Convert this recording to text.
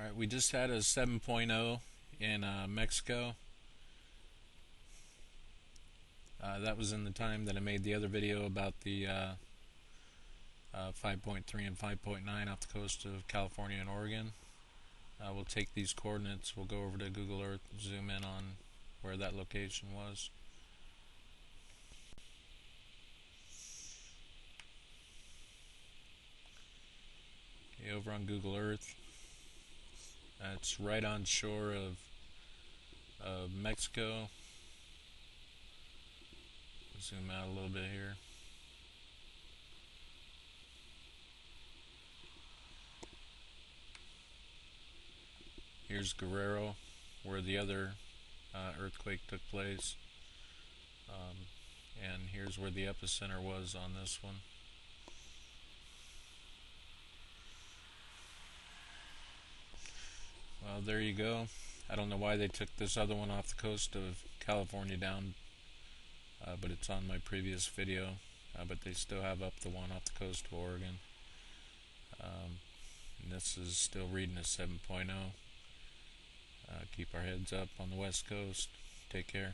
Alright, we just had a 7.0 in Mexico. That was in the time that I made the other video about the 5.3 and 5.9 off the coast of California and Oregon. We'll take these coordinates, we'll go over to Google Earth, zoom in on where that location was. Okay, over on Google Earth, it's right on shore of Mexico. Zoom out a little bit here. Here's Guerrero, where the other earthquake took place. And here's where the epicenter was on this one. Well, there you go. I don't know why they took this other one off the coast of California down, but it's on my previous video. But they still have up the one off the coast of Oregon. And this is still reading a 7.0. Keep our heads up on the West Coast. Take care.